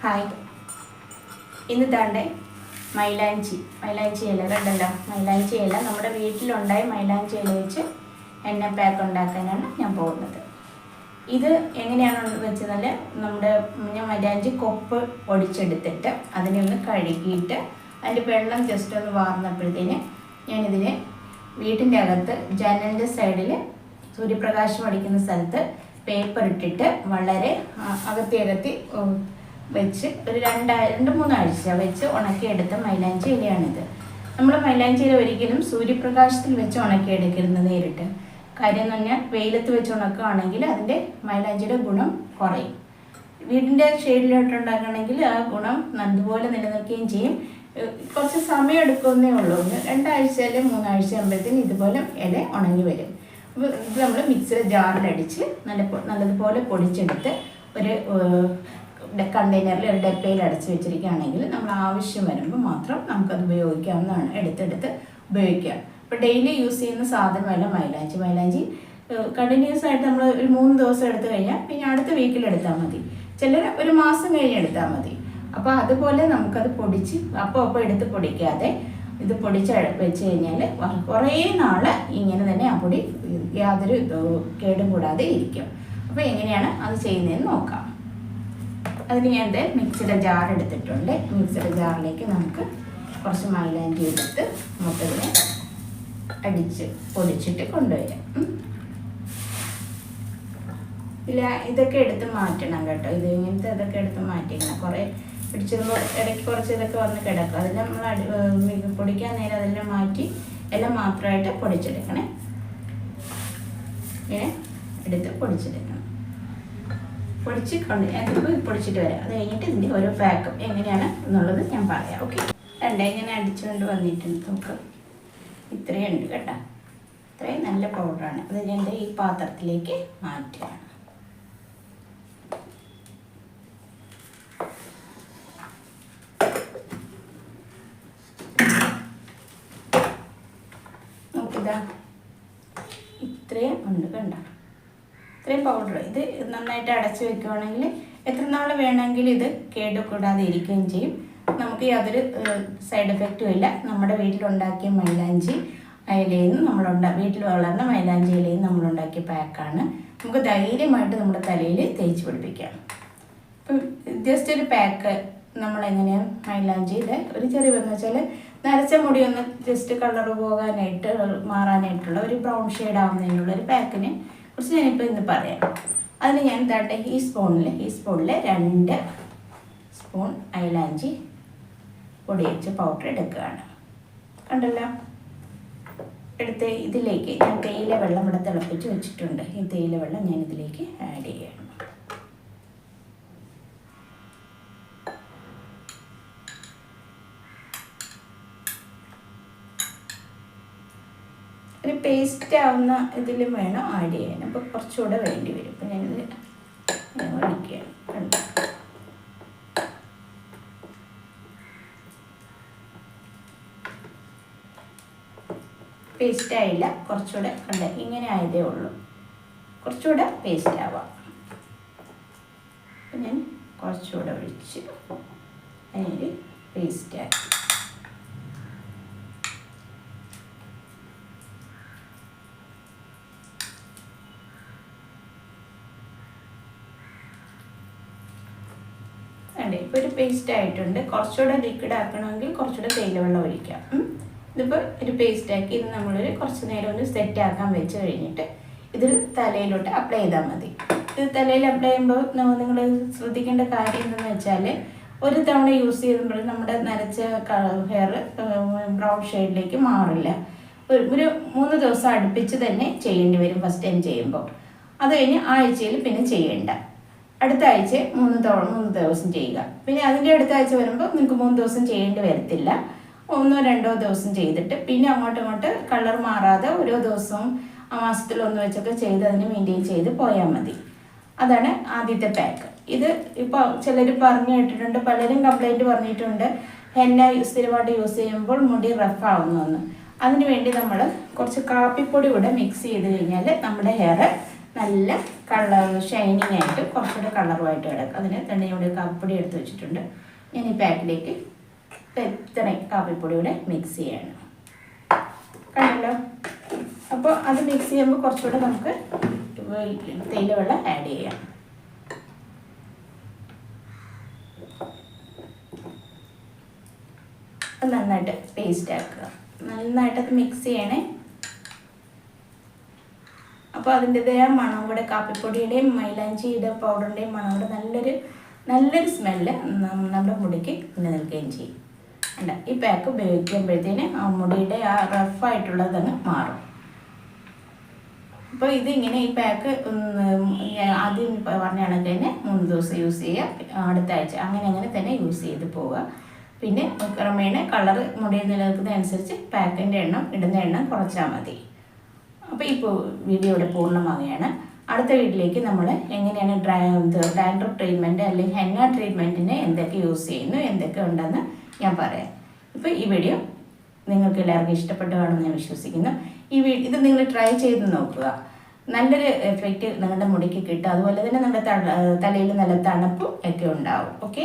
Hi, ഇന്ന് താണ്ടെ മൈലാഞ്ചി ഇല കണ്ടല്ലോ. മൈലാഞ്ചി ഇല നമ്മുടെ വീട്ടിലുണ്ടായ മൈലാഞ്ചി ഇല വെച്ച് എണ്ണ പാക്ക് ഉണ്ടാക്കാനാണ് ഞാൻ പോകുന്നത്. ഇത് എങ്ങനെയാണെന്ന് വെച്ചാൽ ഞാൻ മൈലാഞ്ചി കൊപ്പ് ഒടിച്ചെടുത്തിട്ട് അതിനെ ഒന്ന് കഴുകിയിട്ട് അതിൻ്റെ വെള്ളം ജസ്റ്റ് ഒന്ന് വാർന്നപ്പോഴത്തേന് ഞാനിതിനെ വീട്ടിൻ്റെ അകത്ത് ജനലിൻ്റെ സൈഡിൽ സൂര്യപ്രകാശം അടിക്കുന്ന സ്ഥലത്ത് പേപ്പർ ഇട്ടിട്ട് വളരെ അകത്തി വെച്ച് ഒരു 2-3 ആഴ്ച വെച്ച് ഉണക്കിയെടുത്ത മൈലാഞ്ചി ഇലയാണിത്. നമ്മൾ മൈലാഞ്ചി ഇല ഒരിക്കലും സൂര്യപ്രകാശത്തിൽ വെച്ച് ഉണക്കിയെടുക്കരുത് നേരിട്ട്. കാര്യം എന്ന് പറഞ്ഞാൽ വെയിലത്ത് വെച്ച് ഉണക്കുകയാണെങ്കിൽ അതിൻ്റെ മൈലാഞ്ചിയുടെ ഗുണം കുറയും. വീടിൻ്റെ ഷെയ്ഡിലോട്ട് ഉണ്ടാക്കുകയാണെങ്കിൽ ആ ഗുണം നല്ലതുപോലെ നിലനിൽക്കുകയും ചെയ്യും. കുറച്ച് സമയം എടുക്കുന്നേ ഉള്ളൂ. 2 ആഴ്ച അല്ലെങ്കിൽ 3 ആഴ്ച ആകുമ്പോഴത്തേന് ഇതുപോലെ ഇല ഉണങ്ങി വരും. അപ്പോൾ ഇത് നമ്മൾ മിക്സിയുടെ ജാറിലടിച്ച് നല്ലതുപോലെ പൊടിച്ചെടുത്ത് ഒരു കണ്ടെയ്നറിൽ ഒരു ഡപ്പയിൽ അടച്ച് വെച്ചിരിക്കുകയാണെങ്കിൽ നമ്മൾ ആവശ്യം വരുമ്പോൾ മാത്രം നമുക്കത് ഉപയോഗിക്കാവുന്നതാണ്. എടുത്തെടുത്ത് ഉപയോഗിക്കാം. ഇപ്പോൾ ഡെയിലി യൂസ് ചെയ്യുന്ന സാധനമല്ല മൈലാഞ്ചി കണ്ടിന്യൂസ് ആയിട്ട് നമ്മൾ ഒരു 3 ദിവസം എടുത്തു കഴിഞ്ഞാൽ പിന്നെ അടുത്ത വീക്കിൽ എടുത്താൽ മതി. ചിലർ ഒരു മാസം കഴിഞ്ഞ് എടുത്താൽ മതി. അപ്പോൾ അതുപോലെ നമുക്കത് പൊടിച്ച് അപ്പോൾ എടുത്ത് പൊടിക്കാതെ ഇത് പൊടിച്ച് വെച്ച് കഴിഞ്ഞാൽ കുറേ നാൾ ഇങ്ങനെ തന്നെ ആ പൊടി യാതൊരു കേടും കൂടാതെ ഇരിക്കും. അപ്പോൾ എങ്ങനെയാണ് അത് ചെയ്യുന്നതെന്ന് നോക്കാം. അതിന് ഞാൻ മിക്സിയുടെ ജാർ എടുത്തിട്ടുണ്ട്. മിക്സിയുടെ ജാറിലേക്ക് നമുക്ക് കുറച്ച് മൈലാഞ്ചി എടുത്ത് മുട്ടതിനെ അടിച്ച് പൊടിച്ചിട്ട് കൊണ്ടുവരാം. ഇല്ല, ഇതൊക്കെ എടുത്ത് മാറ്റണം കേട്ടോ. ഇങ്ങനത്തെ ഇതൊക്കെ എടുത്ത് മാറ്റിക്കണം. കുറേ പിടിച്ചിരുമ്പോൾ ഇടയ്ക്ക് കുറച്ച് ഇതൊക്കെ വന്ന് കിടക്കും. അതെല്ലാം നമ്മൾ പൊടിക്കാൻ നേരം അതെല്ലാം മാറ്റി എല്ലാം മാത്രമായിട്ട് പൊടിച്ചെടുക്കണേ. ഇങ്ങനെ എടുത്ത് പൊടിച്ചെടുക്കണം. പൊടിച്ചിട്ട് വരാം. അത് കഴിഞ്ഞിട്ട് ഇതിൻ്റെ ഓരോ പാക്കും എങ്ങനെയാണ് എന്നുള്ളത് ഞാൻ പറയാം. ഓക്കെ, ഇങ്ങനെ അടിച്ചുകൊണ്ട് വന്നിട്ടുണ്ട്. നമുക്ക് ഇത്രയും ഉണ്ട് കേട്ടോ. ഇത്രയും നല്ല പൗഡറാണ്. അത് ഞാൻ ഈ പാത്രത്തിലേക്ക് മാറ്റുകയാണ്. നോക്കിതാ, ഇത്രയും ഉണ്ട് കണ്ട. ഇത്രയും പൗഡർ. ഇത് നന്നായിട്ട് അടച്ചു വെക്കുകയാണെങ്കിൽ എത്ര നാൾ വേണമെങ്കിലും ഇത് കേടുകൂടാതെ ഇരിക്കുകയും ചെയ്യും. നമുക്ക് യാതൊരു സൈഡ് എഫക്റ്റും ഇല്ല. നമ്മുടെ വീട്ടിലുണ്ടാക്കിയ മൈലാഞ്ചി ഇലയിൽ നിന്ന് വീട്ടിൽ വളർന്ന മൈലാഞ്ചി ഇലയിൽ നിന്ന് നമ്മളുണ്ടാക്കിയ പാക്കാണ്. നമുക്ക് ധൈര്യമായിട്ട് നമ്മുടെ തലയിൽ തേച്ച് പിടിപ്പിക്കാം. അപ്പം ജസ്റ്റ് ഒരു പാക്ക് നമ്മളെങ്ങനെയാണ് മൈലാഞ്ചിയുടെ ഒരു ചെറിയെന്ന് വെച്ചാൽ നരച്ച മുടി ഒന്ന് ജസ്റ്റ് കളർ പോകാനായിട്ട് മാറാനായിട്ടുള്ള ഒരു ബ്രൗൺ ഷെയ്ഡ് ആവുന്നതിനുള്ള ഒരു പാക്കിനെ കുറിച്ച് ഞാനിപ്പോൾ ഇന്ന് പറയാം. അതിന് ഞാൻ ഈ സ്പൂണിൽ 2 സ്പൂൺ മൈലാഞ്ചി പൊടി വെച്ച് പൗഡർ എടുക്കുകയാണ്. കണ്ടല്ലോ. എടുത്ത് ഇതിലേക്ക് ഞാൻ തേയില വെള്ളം ഇവിടെ തിളപ്പിച്ച് വെച്ചിട്ടുണ്ട്. ഈ തേയില വെള്ളം ഞാൻ ഇതിലേക്ക് ആഡ് ചെയ്യണം. ഒരു പേസ്റ്റ് ആവുന്ന ഇതിലും വേണം ആഡ് ചെയ്യാൻ. അപ്പോൾ കുറച്ചുകൂടെ വേണ്ടി വരും. അപ്പോൾ ഞാനിത് ഒഴിക്കുകയാണ്. കണ്ടു. പേസ്റ്റ് ആയില്ല, കുറച്ചുകൂടെ ഇങ്ങനെ ആയതേ ഉള്ളൂ. കുറച്ചുകൂടെ പേസ്റ്റ് ആവാം. അപ്പം ഞാൻ കുറച്ചുകൂടെ ഒഴിച്ച് അതിനൊരു പേസ്റ്റ് ആക്കി. ഇപ്പോൾ ഒരു പേസ്റ്റ് ആയിട്ടുണ്ട്. കുറച്ചുകൂടെ ലിക്വിഡ് ആക്കണമെങ്കിൽ കുറച്ചുകൂടെ തേയില വെള്ളം ഒഴിക്കാം. ഇതിപ്പോൾ ഒരു പേസ്റ്റ് ആക്കി ഇത് നമ്മളൊരു കുറച്ച് നേരം ഒന്ന് സെറ്റ് ആക്കാൻ വെച്ച് കഴിഞ്ഞിട്ട് ഇത് തലയിലോട്ട് അപ്ലൈ ചെയ്താൽ മതി. ഇത് തലയിൽ അപ്ലൈ ചെയ്യുമ്പോൾ നിങ്ങൾ ശ്രദ്ധിക്കേണ്ട കാര്യം എന്തെന്ന് വെച്ചാൽ ഒരു തവണ യൂസ് ചെയ്യുമ്പോൾ നമ്മുടെ നരച്ച ഹെയർ ബ്രൗൺ ഷെയ്ഡിലേക്ക് മാറില്ല. ഒരു 3 ദിവസം അടുപ്പിച്ച് തന്നെ ചെയ്യേണ്ടി വരും ഫസ്റ്റ് ടൈം ചെയ്യുമ്പോൾ. അത് കഴിഞ്ഞ് ആഴ്ചയിൽ പിന്നെ ചെയ്യേണ്ട. അടുത്ത ആഴ്ച 3 ദിവസം ചെയ്യുക. പിന്നെ അതിൻ്റെ അടുത്ത ആഴ്ച വരുമ്പോൾ നിങ്ങൾക്ക് 3 ദിവസം ചെയ്യേണ്ടി വരത്തില്ല. 1-2 ദിവസം ചെയ്തിട്ട് പിന്നെ അങ്ങോട്ട് കളർ മാറാതെ ഓരോ ദിവസവും മാസത്തിൽ 1 വെച്ചൊക്കെ ചെയ്ത് അതിന് മെയിൻറ്റെയിൻ ചെയ്ത് പോയാൽ മതി. അതാണ് ആദ്യത്തെ പാക്ക്. ഇത് ഇപ്പോൾ ചിലർ പറഞ്ഞു കേട്ടിട്ടുണ്ട്, പലരും കംപ്ലൈൻറ്റ് പറഞ്ഞിട്ടുണ്ട് ഹെന്ന സ്ഥിരമായിട്ട് യൂസ് ചെയ്യുമ്പോൾ മുടി റഫ് ആവുന്നു. അതിന് വേണ്ടി നമ്മൾ കുറച്ച് കാപ്പിപ്പൊടി കൂടെ മിക്സ് ചെയ്ത് കഴിഞ്ഞാൽ നമ്മുടെ ഹെയർ നല്ല കളർ ഷൈനിങ് ആയിട്ട് കുറച്ചുകൂടെ കളറുമായിട്ട് കിടക്കും. അതിന് തന്നെ ഇവിടെ കാപ്പിപ്പൊടി എടുത്ത് വെച്ചിട്ടുണ്ട്. ഞാൻ ഈ പാക്കിലേക്ക് ഇത്രയും കാപ്പിപ്പൊടിയുടെ മിക്സ് ചെയ്യണം. കണ്ടല്ലോ. അപ്പോൾ അത് മിക്സ് ചെയ്യുമ്പോൾ കുറച്ചുകൂടെ നമുക്ക് തേയില വെള്ളം ആഡ് ചെയ്യാം. അത് നന്നായിട്ട് പേസ്റ്റ് ആക്കുക. നന്നായിട്ടത് മിക്സ് ചെയ്യണേ. അപ്പോൾ അതിൻ്റെതായ മണം കൂടെ കാപ്പിപ്പൊടിയുടെയും മൈലാഞ്ചിയുടെ പൗഡറിൻ്റെയും മണം കൂടെ നല്ലൊരു സ്മെല്ല് നമ്മുടെ മുടിക്ക് നിലനിൽക്കുകയും ചെയ്യും. അല്ല, ഈ പാക്ക് ഉപയോഗിക്കുമ്പോഴത്തേന് ആ മുടിയുടെ ആ റഫായിട്ടുള്ളതങ്ങ് മാറും. അപ്പോൾ ഇതിങ്ങനെ ഈ പാക്ക് ആദ്യം പറഞ്ഞ കണക്ക് തന്നെ 3 ദിവസം യൂസ് ചെയ്യുക, അടുത്ത ആഴ്ച അങ്ങനെ തന്നെ യൂസ് ചെയ്ത് പോവുക. പിന്നെ ക്രമേണ കളർ മുടി നിലനിൽക്കുന്നതനുസരിച്ച് പാക്കിൻ്റെ എണ്ണം ഇടുന്ന എണ്ണം കുറച്ചാൽ മതി. അപ്പോൾ ഇപ്പോൾ വീഡിയോ ഇവിടെ പൂർണ്ണമാവുകയാണ്. അടുത്ത വീഡിയോയിലേക്ക് നമ്മൾ എങ്ങനെയാണ് ഡാൻഡ്രഫ് ട്രീറ്റ്മെൻറ്റ് അല്ലെങ്കിൽ ഹെന്ന ട്രീറ്റ്മെൻറ്റിന് എന്തൊക്കെ യൂസ് ചെയ്യുന്നു, എന്തൊക്കെ ഉണ്ടെന്ന് ഞാൻ പറയാം. ഇപ്പോൾ ഈ വീഡിയോ നിങ്ങൾക്ക് എല്ലാവർക്കും ഇഷ്ടപ്പെട്ടു കാണുമെന്ന് ഞാൻ വിശ്വസിക്കുന്നു. ഇത് നിങ്ങൾ ട്രൈ ചെയ്ത് നോക്കുക. നല്ലൊരു എഫക്റ്റ് നിങ്ങളുടെ മുടിക്ക് കിട്ടും. അതുപോലെ തന്നെ നിങ്ങളുടെ തലയിൽ നല്ല തണുപ്പും ഒക്കെ ഉണ്ടാവും. ഓക്കെ.